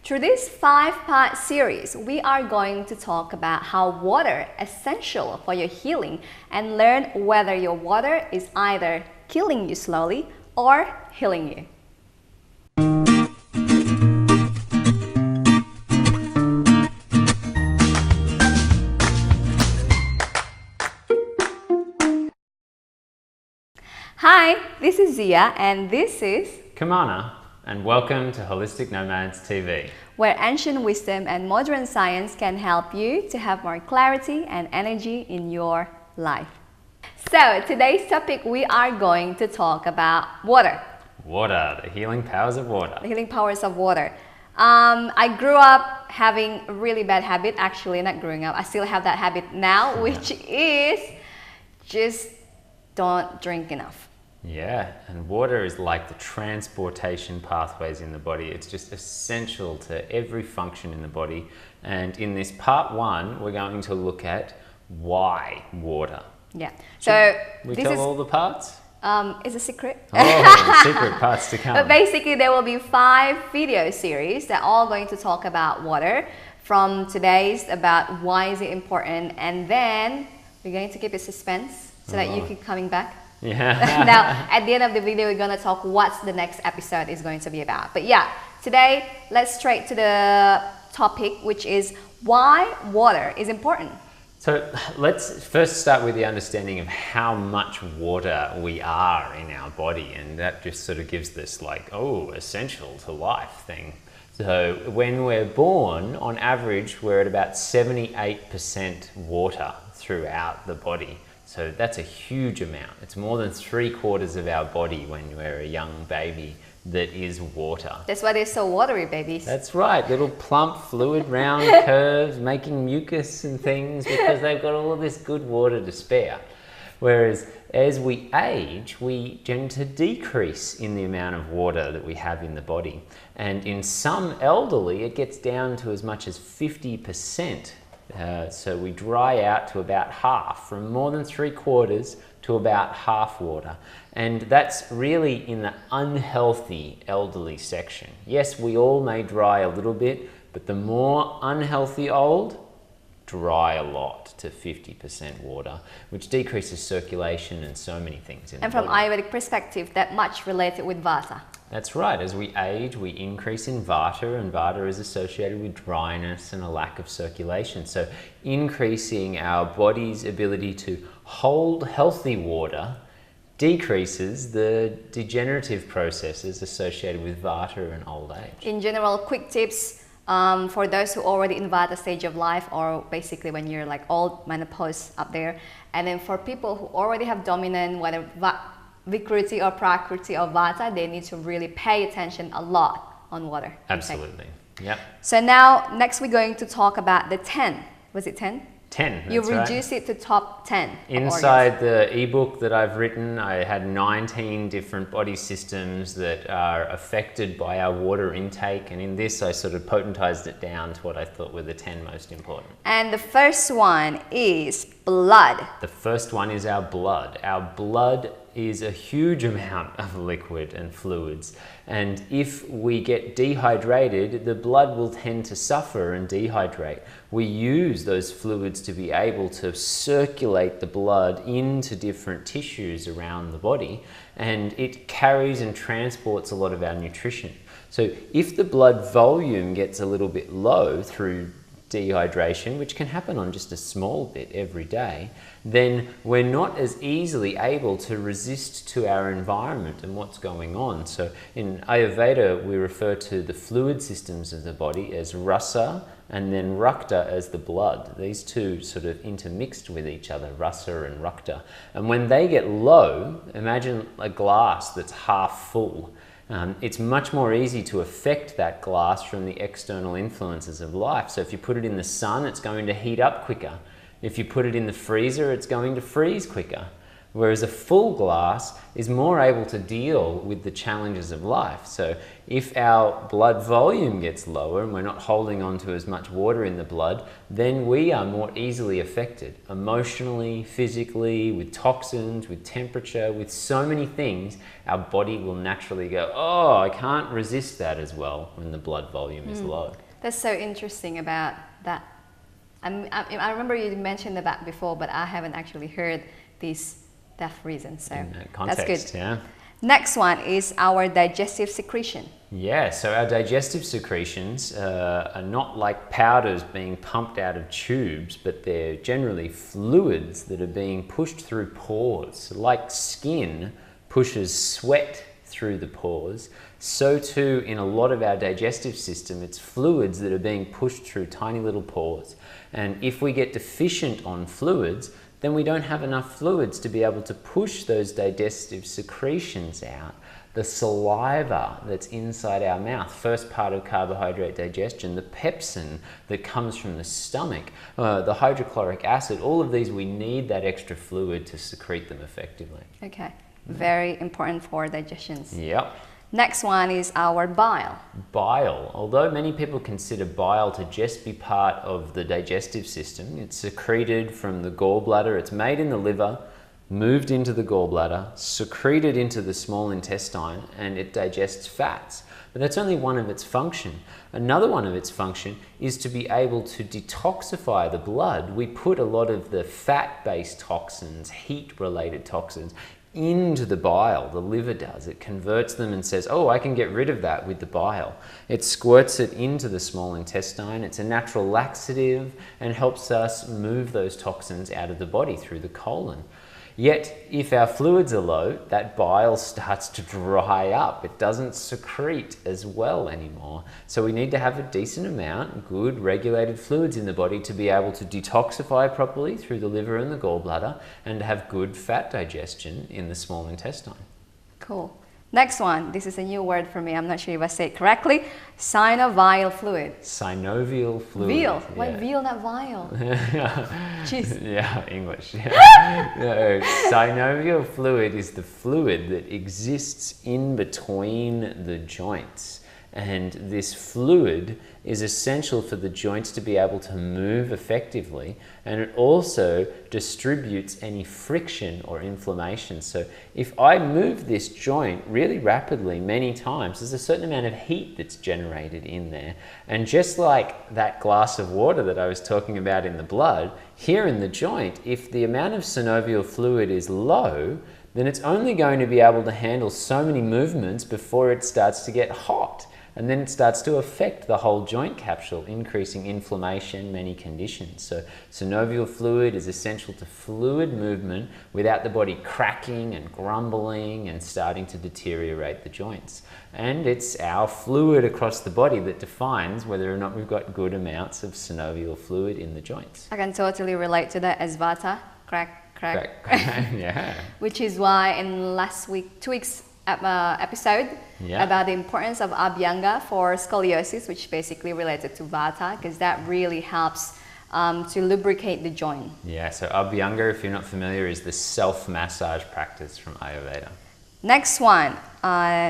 Through this 5-part series, we are going to talk about how water is essential for your healing and learn whether your water is either killing you slowly or healing you. Hi, this is Zia and this is Kamana, and welcome to Holistic Nomads TV, where ancient wisdom and modern science can help you to have more clarity and energy in your life. So today's topic, we are going to talk about water. Water, the healing powers of water. The healing powers of water. I grew up having a really bad habit, actually not growing up, I still have that habit now, which is just don't drink enough. Yeah, and water is like the transportation pathways in the body. It's just essential to every function in the body. And in this part 1, we're going to look at why water. Yeah. So we tell all the parts? It's a secret. Oh, secret parts to come. But basically there will be 5 video series that are all going to talk about water. From today's about why is it important, and then we're going to keep it suspense so that you keep coming back. Yeah. Now, at the end of the video, we're going to talk what the next episode is going to be about. But yeah, today, let's straight to the topic, which is why water is important. So let's first start with the understanding of how much water we are in our body. And that just sort of gives this like, oh, essential to life thing. So when we're born, on average, we're at about 78% water throughout the body. So that's a huge amount. It's more than 3/4 of our body when we're a young baby that is water. That's why they're so watery, babies. That's right, little plump, fluid, round curves, making mucus and things because they've got all of this good water to spare. Whereas as we age, we tend to decrease in the amount of water that we have in the body. And in some elderly, it gets down to as much as 50%. So we dry out to about half, from more than 3/4 to about half water. And that's really in the unhealthy elderly section. Yes, we all may dry a little bit, but the more unhealthy old, dry a lot to 50% water, which decreases circulation and so many things in the body. And from Ayurvedic perspective, that much related with Vata. That's right. As we age, we increase in Vata, and Vata is associated with dryness and a lack of circulation. So increasing our body's ability to hold healthy water decreases the degenerative processes associated with Vata and old age. In general, quick tips for those who are already in Vata stage of life, or basically when you're like old menopause up there. And then for people who already have dominant, whether Vikruti or Prakriti or Vata, they need to really pay attention a lot on water. Absolutely. Yep. So now, next we're going to talk about the 10. Was it 10? 10. You reduce it to top 10. Inside the ebook that I've written, I had 19 different body systems that are affected by our water intake. And in this, I sort of potentized it down to what I thought were the 10 most important. And the first one is blood. The first one is our blood. Our blood is a huge amount of liquid and fluids, and if we get dehydrated, the blood will tend to suffer and dehydrate. We use those fluids to be able to circulate the blood into different tissues around the body, and it carries and transports a lot of our nutrition. So if the blood volume gets a little bit low through dehydration, which can happen on just a small bit every day, then we're not as easily able to resist to our environment and what's going on. So in Ayurveda, we refer to the fluid systems of the body as rasa and then rakta as the blood. These two sort of intermixed with each other, rasa and rakta. And when they get low, imagine a glass that's half full. It's much more easy to affect that glass from the external influences of life. So if you put it in the sun, it's going to heat up quicker. If you put it in the freezer, it's going to freeze quicker. whereas a full glass is more able to deal with the challenges of life. So if our blood volume gets lower and we're not holding on to as much water in the blood, then we are more easily affected emotionally, physically, with toxins, with temperature, with so many things. Our body will naturally go, oh, I can't resist that as well when the blood volume is low. That's so interesting about that. I remember you mentioned about before, but I haven't actually heard this depth reason, so In that context, that's good. yeah. Next one is our digestive secretion. Yeah, so our digestive secretions are not like powders being pumped out of tubes, but they're generally fluids that are being pushed through pores. Like skin pushes sweat through the pores, so too in a lot of our digestive system, it's fluids that are being pushed through tiny little pores. And if we get deficient on fluids, then we don't have enough fluids to be able to push those digestive secretions out. The saliva that's inside our mouth, first part of carbohydrate digestion, the pepsin that comes from the stomach, the hydrochloric acid, all of these, we need that extra fluid to secrete them effectively. Okay, very important for digestions. Yep. Next one is our bile. Bile. Although many people consider bile to just be part of the digestive system, it's secreted from the gallbladder, it's made in the liver, moved into the gallbladder, secreted into the small intestine, and it digests fats. But that's only one of its function. Another one of its function is to be able to detoxify the blood. We put a lot of the fat-based toxins, heat-related toxins, into the bile. The liver does. It converts them and says, oh, I can get rid of that with the bile. It squirts it into the small intestine. It's a natural laxative and helps us move those toxins out of the body through the colon. Yet, if our fluids are low, that bile starts to dry up. It doesn't secrete as well anymore. So we need to have a decent amount, good regulated fluids in the body to be able to detoxify properly through the liver and the gallbladder and to have good fat digestion in the small intestine. Cool. Next one, this is a new word for me. I'm not sure if I say it correctly. Synovial fluid. Synovial fluid. Veal. Why Yeah. veal, not vial? Jeez. Yeah, English. Yeah. No, synovial fluid is the fluid that exists in between the joints. And this fluid is essential for the joints to be able to move effectively, and it also distributes any friction or inflammation. So if I move this joint really rapidly many times, there's a certain amount of heat that's generated in there. And just like that glass of water that I was talking about in the blood, here in the joint, if the amount of synovial fluid is low, then it's only going to be able to handle so many movements before it starts to get hot. And then it starts to affect the whole joint capsule, increasing inflammation, many conditions. So synovial fluid is essential to fluid movement without the body cracking and grumbling and starting to deteriorate the joints. And it's our fluid across the body that defines whether or not we've got good amounts of synovial fluid in the joints. I can totally relate to that as vata, crack. Yeah. Which is why in two weeks episode about the importance of Abhyanga for scoliosis, which basically related to vata, because that really helps to lubricate the joint. Yeah, so Abhyanga, if you're not familiar, is the self-massage practice from Ayurveda. Next one,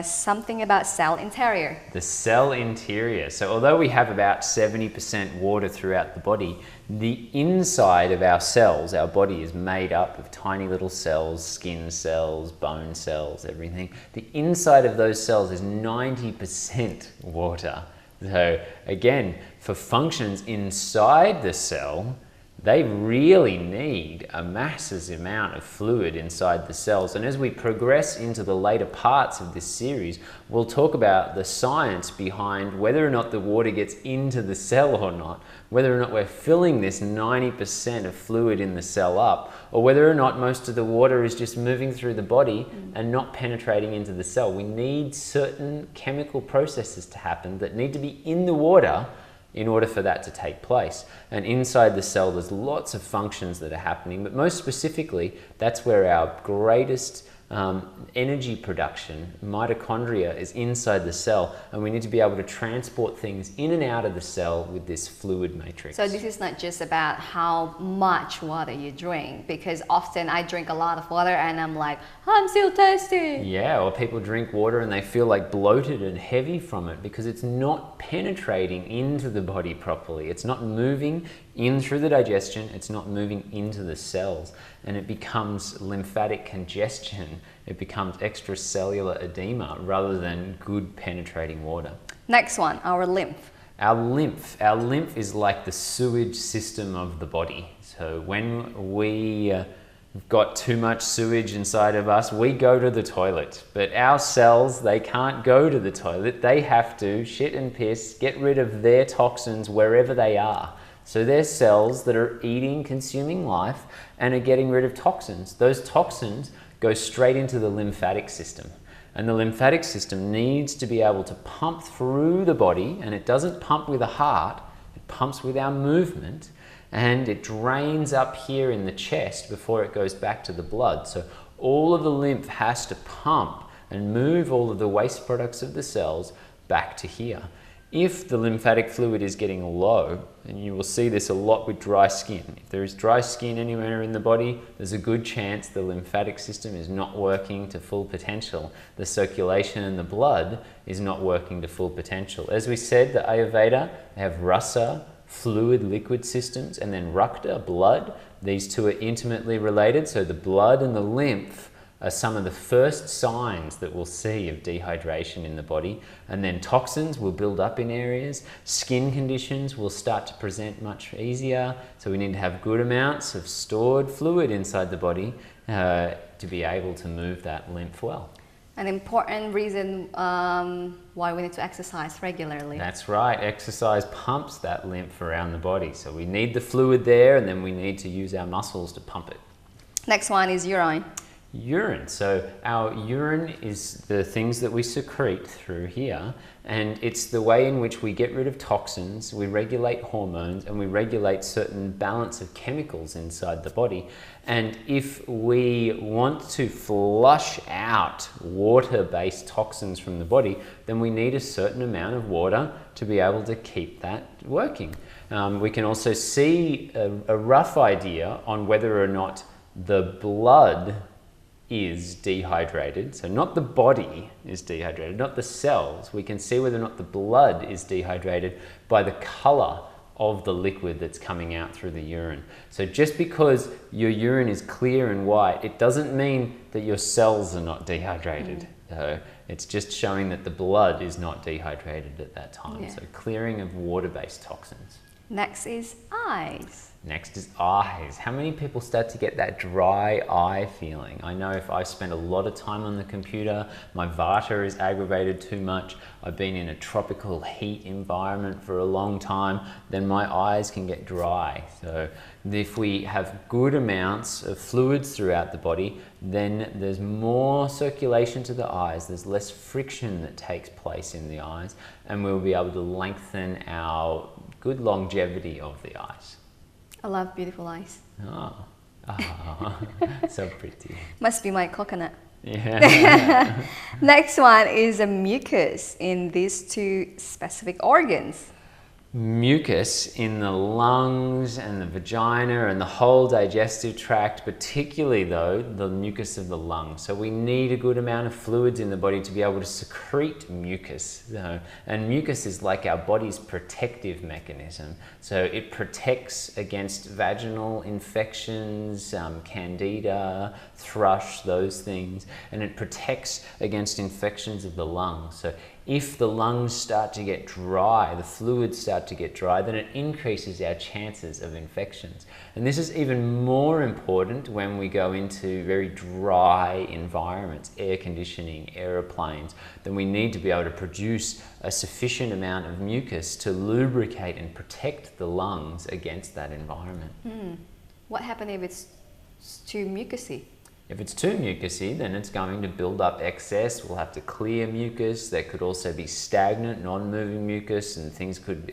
something about cell interior. The cell interior. So although we have about 70% water throughout the body, the inside of our cells, our body, is made up of tiny little cells, skin cells, bone cells, everything. The inside of those cells is 90% water. So again, for functions inside the cell, they really need a massive amount of fluid inside the cells. And as we progress into the later parts of this series, we'll talk about the science behind whether or not the water gets into the cell or not, whether or not we're filling this 90% of fluid in the cell up, or whether or not most of the water is just moving through the body and not penetrating into the cell. We need certain chemical processes to happen that need to be in the water in order for that to take place. And inside the cell, there's lots of functions that are happening, but most specifically, that's where our greatest energy production. Mitochondria is inside the cell, and we need to be able to transport things in and out of the cell with this fluid matrix. So this is not just about how much water you drink, because often I drink a lot of water and I'm like, I'm still thirsty. Yeah, or people drink water and they feel like bloated and heavy from it because it's not penetrating into the body properly. It's not moving in through the digestion, it's not moving into the cells, and it becomes lymphatic congestion. It becomes extracellular edema rather than good penetrating water. Next one, our lymph. Our lymph is like the sewage system of the body. So when we got too much sewage inside of us, we go to the toilet. But our cells, they can't go to the toilet. They have to shit and piss, get rid of their toxins wherever they are. So they're cells that are eating, consuming life, and are getting rid of toxins. Those toxins go straight into the lymphatic system. And the lymphatic system needs to be able to pump through the body, and it doesn't pump with the heart, it pumps with our movement, and it drains up here in the chest before it goes back to the blood. So all of the lymph has to pump and move all of the waste products of the cells back to here. If the lymphatic fluid is getting low, and you will see this a lot with dry skin, if there is dry skin anywhere in the body, there's a good chance the lymphatic system is not working to full potential. The circulation in the blood is not working to full potential. As we said, the Ayurveda, they have rasa, fluid liquid systems, and then rakta, blood. These two are intimately related, so the blood and the lymph are some of the first signs that we'll see of dehydration in the body, and then toxins will build up in areas. Skin conditions will start to present much easier, so we need to have good amounts of stored fluid inside the body to be able to move that lymph well. An important reason why we need to exercise regularly. That's right, exercise pumps that lymph around the body, so we need the fluid there, and then we need to use our muscles to pump it. Next one is urine. Urine. So our urine is the things that we secrete through here, and it's the way in which we get rid of toxins, we regulate hormones, and we regulate certain balance of chemicals inside the body. And if we want to flush out water-based toxins from the body, then we need a certain amount of water to be able to keep that working. We can also see a rough idea on whether or not the blood is dehydrated. So not the body is dehydrated, not the cells. We can see whether or not the blood is dehydrated by the color of the liquid that's coming out through the urine. So just because your urine is clear and white, it doesn't mean that your cells are not dehydrated. It's just showing that the blood is not dehydrated at that time. Yeah. So clearing of water-based toxins. Next is eyes. Next is eyes. How many people start to get that dry eye feeling? I know if I spend a lot of time on the computer, my vata is aggravated too much, I've been in a tropical heat environment for a long time, then my eyes can get dry. So if we have good amounts of fluids throughout the body, then there's more circulation to the eyes, there's less friction that takes place in the eyes, and we'll be able to lengthen our good longevity of the eyes. I love beautiful eyes. Oh, so pretty. Must be my coconut. Yeah. Next one is a mucus in these two specific organs. Mucus in the lungs and the vagina and the whole digestive tract, particularly though the mucus of the lungs. So we need a good amount of fluids in the body to be able to secrete mucus. And mucus is like our body's protective mechanism. So it protects against vaginal infections, candida, thrush, those things. And it protects against infections of the lungs. So if the lungs start to get dry, the fluids start to get dry, then it increases our chances of infections. And this is even more important when we go into very dry environments, air conditioning, aeroplanes. Then we need to be able to produce a sufficient amount of mucus to lubricate and protect the lungs against that environment. What happens if it's too mucousy? If it's too mucousy, then it's going to build up excess. We'll have to clear mucus. There could also be stagnant, non-moving mucus, and things could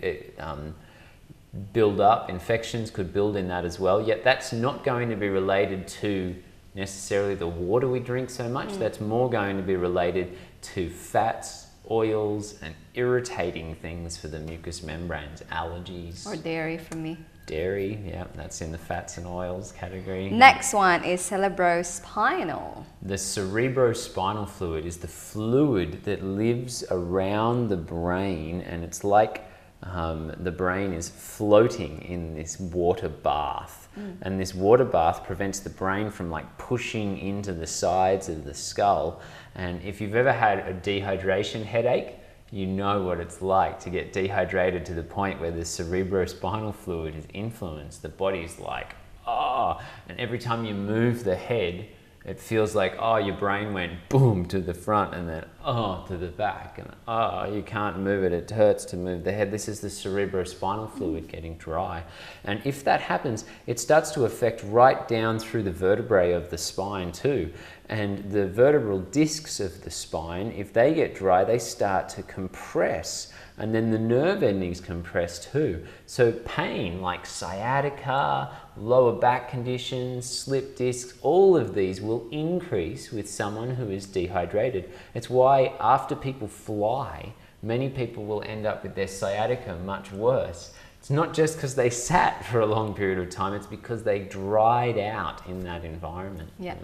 build up. Infections could build in that as well. Yet that's not going to be related to necessarily the water we drink so much. That's more going to be related to fats, oils, and irritating things for the mucous membranes, allergies. Or dairy for me. Dairy, yeah, that's in the fats and oils category. Next one is cerebrospinal. The cerebrospinal fluid is the fluid that lives around the brain, and it's like the brain is floating in this water bath. And this water bath prevents the brain from like pushing into the sides of the skull. And if you've ever had a dehydration headache, you know what it's like to get dehydrated to the point where the cerebrospinal fluid is influenced. The body's like, oh, and every time you move the head, it feels like, oh, your brain went boom to the front and then, oh, to the back. And, oh, you can't move it. It hurts to move the head. This is the cerebrospinal fluid getting dry. And if that happens, it starts to affect right down through the vertebrae of the spine too. And the vertebral discs of the spine, if they get dry, they start to compress. And then the nerve endings compress too. So pain like sciatica, lower back conditions, slip discs, all of these will increase with someone who is dehydrated. It's why after people fly, many people will end up with their sciatica much worse. It's not just because they sat for a long period of time, it's because they dried out in that environment. Yeah.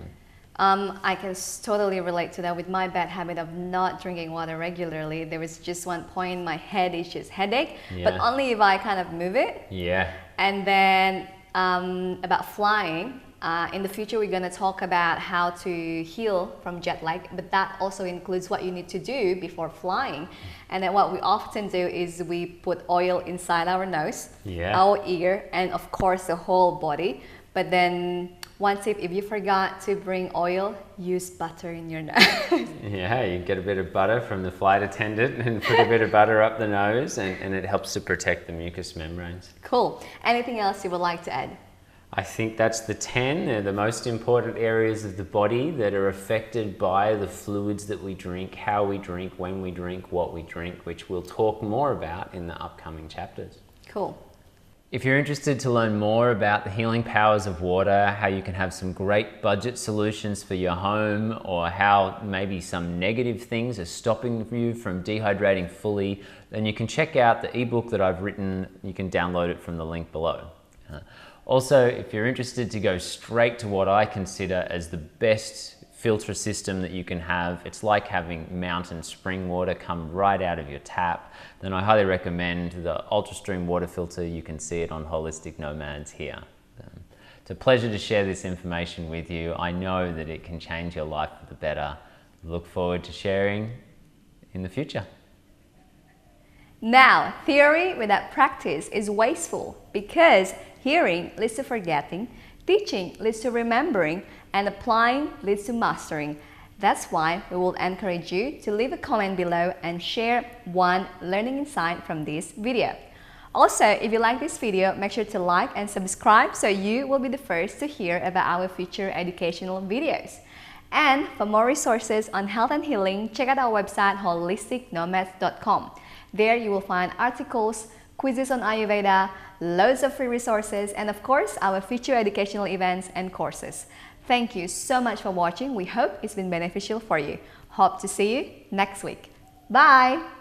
I can totally relate to that with my bad habit of not drinking water regularly. There was just one point my head is just headache, but only if I kind of move it. Yeah. And then about flying, in the future we're going to talk about how to heal from jet lag, but that also includes what you need to do before flying. And then what we often do is we put oil inside our nose, our ear, and of course the whole body. But then one tip, if you forgot to bring oil, use butter in your nose. Yeah, you get a bit of butter from the flight attendant and put a bit of butter up the nose, and it helps to protect the mucous membranes. Cool. Anything else you would like to add? I think that's the 10. They're the most important areas of the body that are affected by the fluids that we drink, how we drink, when we drink, what we drink, which we'll talk more about in the upcoming chapters. Cool. If you're interested to learn more about the healing powers of water, how you can have some great budget solutions for your home, or how maybe some negative things are stopping you from dehydrating fully, then you can check out the ebook that I've written. You can download it from the link below. Also, if you're interested to go straight to what I consider as the best filter system that you can have, it's like having mountain spring water come right out of your tap, then I highly recommend the UltraStream water filter. You can see it on Holistic Nomads here. It's a pleasure to share this information with you. I know that it can change your life for the better. Look forward to sharing in the future. Now, theory without practice is wasteful, because hearing leads to forgetting, teaching leads to remembering, and applying leads to mastering. That's why we will encourage you to leave a comment below and share one learning insight from this video. Also, if you like this video, make sure to like and subscribe so you will be the first to hear about our future educational videos. And for more resources on health and healing, check out our website holisticnomads.com. There you will find articles, quizzes on Ayurveda, loads of free resources, and of course our future educational events and courses. Thank you so much for watching. We hope it's been beneficial for you. Hope to see you next week. Bye!